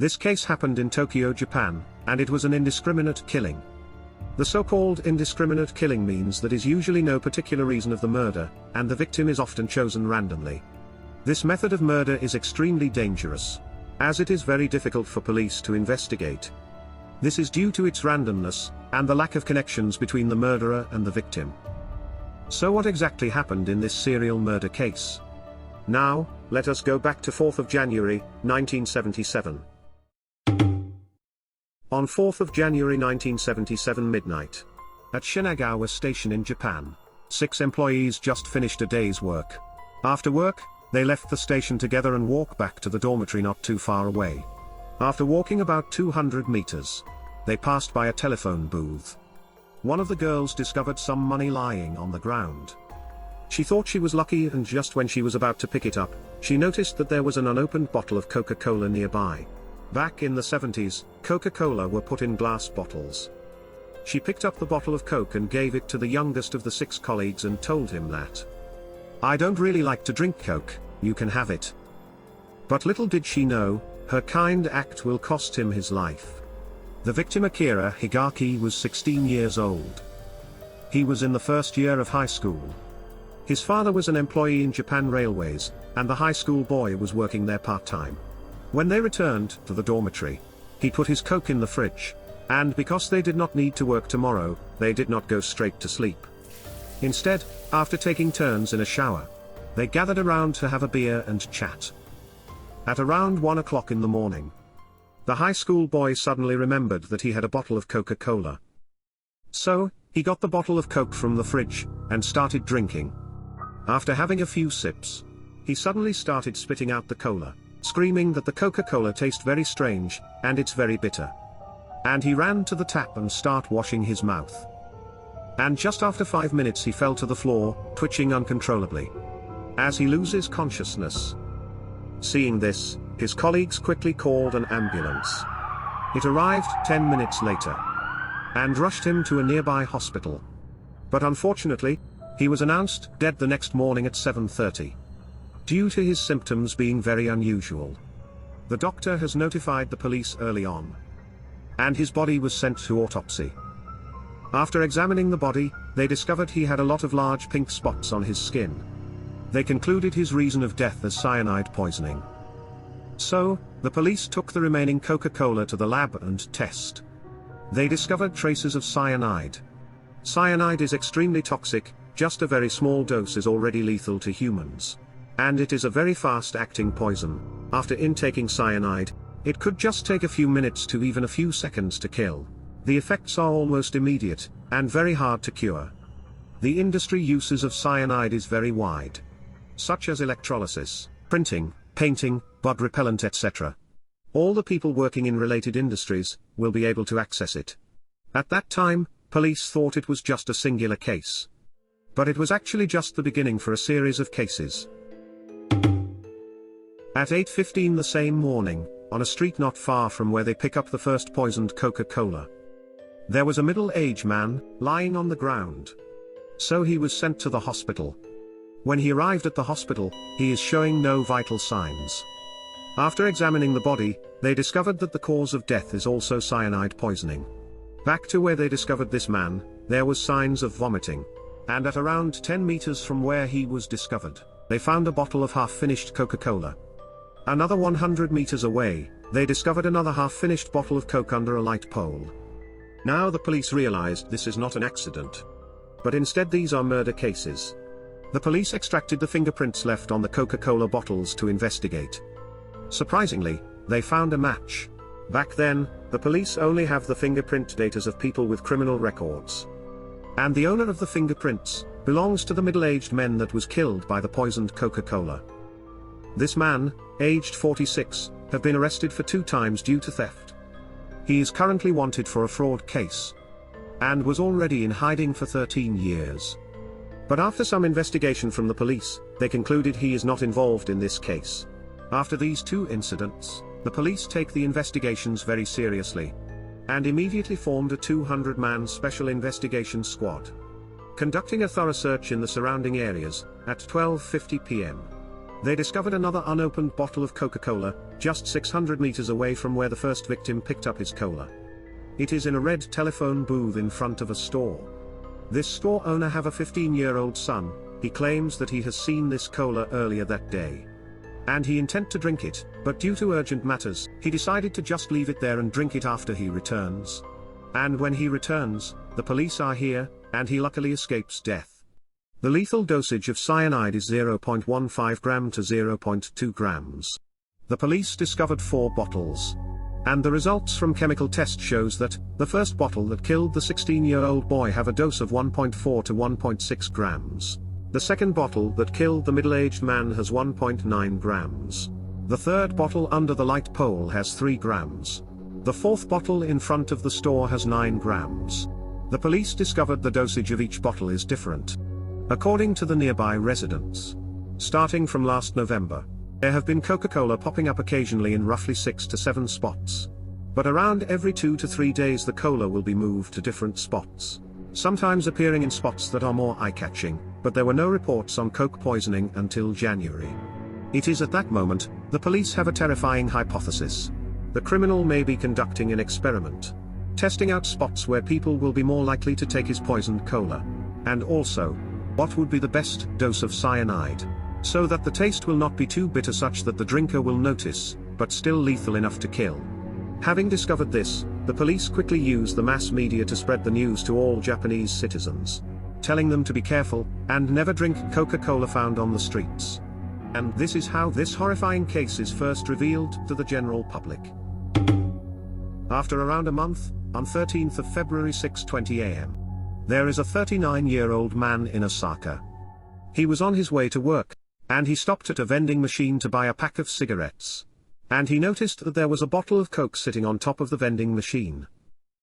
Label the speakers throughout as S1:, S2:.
S1: This case happened in Tokyo, Japan, and it was an indiscriminate killing. The so-called indiscriminate killing means that is usually no particular reason of the murder, and the victim is often chosen randomly. This method of murder is extremely dangerous, as it is very difficult for police to investigate. This is due to its randomness, and the lack of connections between the murderer and the victim. So what exactly happened in this serial murder case? Now, let us go back to 4th of January, 1977. On 4th of January 1977 midnight, at Shinagawa Station in Japan, 6 employees just finished a day's work. After work, they left the station together and walked back to the dormitory not too far away. After walking about 200 meters, they passed by a telephone booth. One of the girls discovered some money lying on the ground. She thought she was lucky, and just when she was about to pick it up, she noticed that there was an unopened bottle of Coca-Cola nearby. Back in the 70s, Coca-Cola were put in glass bottles. She picked up the bottle of Coke and gave it to the youngest of the 6 colleagues and told him that, "I don't really like to drink Coke, you can have it." But little did she know, her kind act will cost him his life. The victim, Akira Higaki, was 16 years old. He was in the first year of high school. His father was an employee in Japan Railways, and the high school boy was working there part-time. When they returned to the dormitory, he put his Coke in the fridge, and because they did not need to work tomorrow, they did not go straight to sleep. Instead, after taking turns in a shower, they gathered around to have a beer and chat. At around 1 o'clock in the morning, the high school boy suddenly remembered that he had a bottle of Coca-Cola. So, he got the bottle of Coke from the fridge, and started drinking. After having a few sips, he suddenly started spitting out the cola, screaming that the Coca-Cola tastes very strange, and it's very bitter. And he ran to the tap and started washing his mouth. And just after 5 minutes he fell to the floor, twitching uncontrollably, as he loses consciousness. Seeing this, his colleagues quickly called an ambulance. It arrived 10 minutes later, and rushed him to a nearby hospital. But unfortunately, he was announced dead the next morning at 7:30. Due to his symptoms being very unusual. The doctor has notified the police early on, and his body was sent to autopsy. After examining the body, they discovered he had a lot of large pink spots on his skin. They concluded his reason of death as cyanide poisoning. So, the police took the remaining Coca-Cola to the lab and test. They discovered traces of cyanide. Cyanide is extremely toxic, just a very small dose is already lethal to humans. And it is a very fast-acting poison. After intaking cyanide, it could just take a few minutes to even a few seconds to kill. The effects are almost immediate, and very hard to cure. The industry uses of cyanide is very wide, such as electrolysis, printing, painting, bug repellent, etc. All the people working in related industries will be able to access it. At that time, police thought it was just a singular case. But it was actually just the beginning for a series of cases. At 8:15 the same morning, on a street not far from where they pick up the first poisoned Coca-Cola, there was a middle-aged man lying on the ground. So he was sent to the hospital. When he arrived at the hospital, he is showing no vital signs. After examining the body, they discovered that the cause of death is also cyanide poisoning. Back to where they discovered this man, there was signs of vomiting. And at around 10 meters from where he was discovered, they found a bottle of half-finished Coca-Cola. Another 100 meters away, they discovered another half-finished bottle of Coke under a light pole. Now the police realized this is not an accident, but instead these are murder cases. The police extracted the fingerprints left on the Coca-Cola bottles to investigate. Surprisingly, they found a match. Back then, the police only have the fingerprint data of people with criminal records. And the owner of the fingerprints belongs to the middle-aged man that was killed by the poisoned Coca-Cola. This man, aged 46, have been arrested for 2 times due to theft. He is currently wanted for a fraud case, and was already in hiding for 13 years. But after some investigation from the police, they concluded he is not involved in this case. After these 2 incidents, the police take the investigations very seriously, and immediately formed a 200-man special investigation squad, conducting a thorough search in the surrounding areas. At 12:50 p.m., They discovered another unopened bottle of Coca-Cola, just 600 meters away from where the first victim picked up his cola. It is in a red telephone booth in front of a store. This store owner have a 15-year-old son. He claims that he has seen this cola earlier that day. And he intended to drink it, but due to urgent matters, he decided to just leave it there and drink it after he returns. And when he returns, the police are here, and he luckily escapes death. The lethal dosage of cyanide is 0.15 gram to 0.2 grams. The police discovered 4 bottles. And the results from chemical test shows that, the first bottle that killed the 16-year-old boy have a dose of 1.4 to 1.6 grams. The second bottle that killed the middle-aged man has 1.9 grams. The third bottle under the light pole has 3 grams. The fourth bottle in front of the store has 9 grams. The police discovered the dosage of each bottle is different. According to the nearby residents, starting from last November, there have been Coca-Cola popping up occasionally in roughly 6 to 7 spots. But around every 2 to 3 days the cola will be moved to different spots, sometimes appearing in spots that are more eye-catching, but there were no reports on Coke poisoning until January. It is at that moment, the police have a terrifying hypothesis. The criminal may be conducting an experiment, testing out spots where people will be more likely to take his poisoned cola. And also, what would be the best dose of cyanide, so that the taste will not be too bitter such that the drinker will notice, but still lethal enough to kill. Having discovered this, the police quickly use the mass media to spread the news to all Japanese citizens, telling them to be careful, and never drink Coca-Cola found on the streets. And this is how this horrifying case is first revealed to the general public. After around a month, on 13th of February 6:20 am, there is a 39-year-old man in Osaka. He was on his way to work, and he stopped at a vending machine to buy a pack of cigarettes. And he noticed that there was a bottle of Coke sitting on top of the vending machine.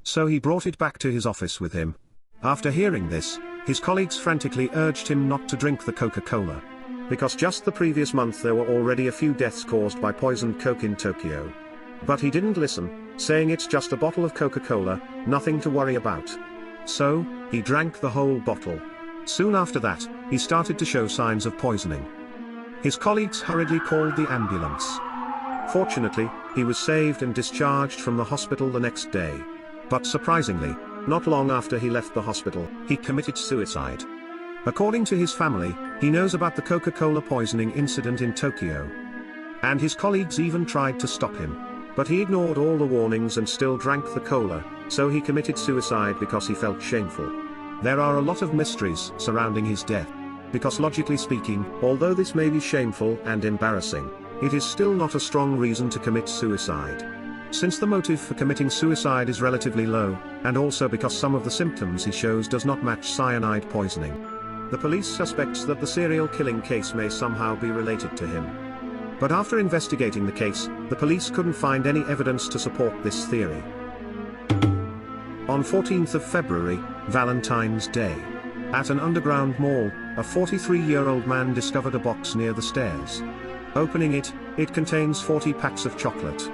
S1: So he brought it back to his office with him. After hearing this, his colleagues frantically urged him not to drink the Coca-Cola, because just the previous month there were already a few deaths caused by poisoned Coke in Tokyo. But he didn't listen, saying it's just a bottle of Coca-Cola, nothing to worry about. So, he drank the whole bottle. Soon after that, he started to show signs of poisoning. His colleagues hurriedly called the ambulance. Fortunately, he was saved and discharged from the hospital the next day. But surprisingly, not long after he left the hospital, he committed suicide. According to his family, he knows about the Coca-Cola poisoning incident in Tokyo. And his colleagues even tried to stop him. But he ignored all the warnings and still drank the cola, so he committed suicide because he felt shameful. There are a lot of mysteries surrounding his death. Because logically speaking, although this may be shameful and embarrassing, it is still not a strong reason to commit suicide. Since the motive for committing suicide is relatively low, and also because some of the symptoms he shows does not match cyanide poisoning. The police suspects that the serial killing case may somehow be related to him. But after investigating the case, the police couldn't find any evidence to support this theory. On 14th of February, Valentine's Day, at an underground mall, a 43-year-old man discovered a box near the stairs. Opening it, it contains 40 packs of chocolate.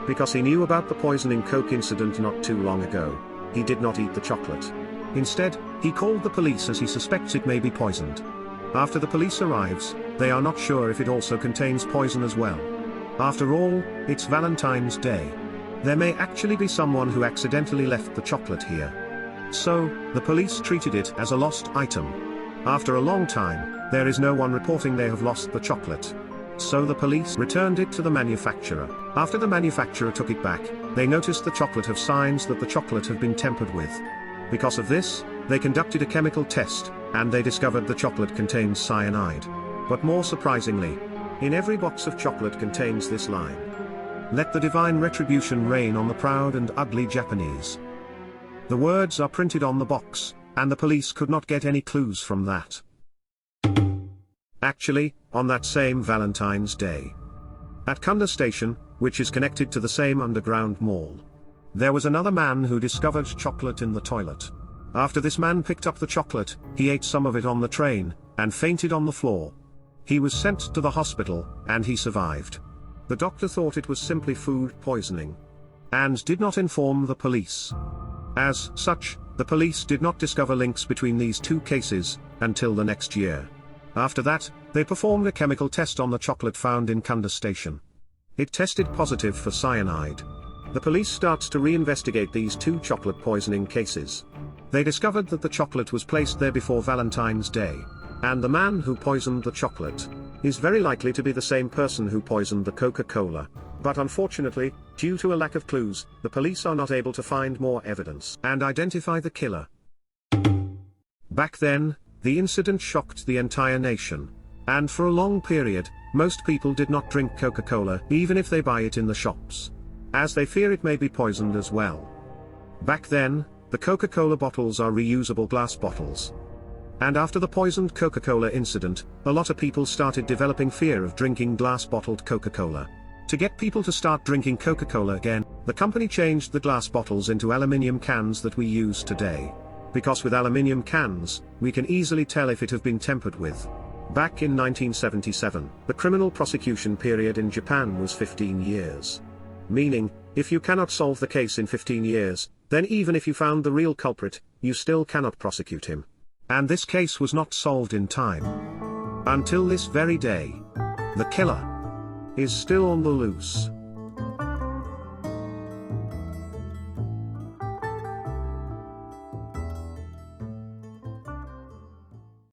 S1: Because he knew about the poisoning Coke incident not too long ago, he did not eat the chocolate. Instead, he called the police as he suspects it may be poisoned. After the police arrives, they are not sure if it also contains poison as well. After all, it's Valentine's Day. There may actually be someone who accidentally left the chocolate here. So, the police treated it as a lost item. After a long time, there is no one reporting they have lost the chocolate. So the police returned it to the manufacturer. After the manufacturer took it back, they noticed the chocolate have signs that the chocolate have been tampered with. Because of this, they conducted a chemical test, and they discovered the chocolate contains cyanide. But more surprisingly, in every box of chocolate contains this line: "Let the divine retribution rain on the proud and ugly Japanese." The words are printed on the box, and the police could not get any clues from that. Actually, on that same Valentine's Day, at Kunda Station, which is connected to the same underground mall, there was another man who discovered chocolate in the toilet. After this man picked up the chocolate, he ate some of it on the train, and fainted on the floor. He was sent to the hospital, and he survived. The doctor thought it was simply food poisoning, and did not inform the police. As such, the police did not discover links between these two cases, until the next year. After that, They performed a chemical test on the chocolate found in Kunda station. It tested positive for cyanide. The police starts to reinvestigate these two chocolate poisoning cases. They discovered that the chocolate was placed there before Valentine's Day, and the man who poisoned the chocolate is very likely to be the same person who poisoned the Coca-Cola. But unfortunately, due to a lack of clues, the police are not able to find more evidence and identify the killer. Back then, the incident shocked the entire nation. And for a long period, most people did not drink Coca-Cola even if they buy it in the shops, as they fear it may be poisoned as well. Back then, the Coca-Cola bottles are reusable glass bottles. And after the poisoned Coca-Cola incident, a lot of people started developing fear of drinking glass-bottled Coca-Cola. To get people to start drinking Coca-Cola again, the company changed the glass bottles into aluminium cans that we use today. Because with aluminium cans, we can easily tell if it have been tampered with. Back in 1977, the criminal prosecution period in Japan was 15 years. Meaning, if you cannot solve the case in 15 years, then even if you found the real culprit, you still cannot prosecute him. And this case was not solved in time. Until this very day. The killer is still on the loose.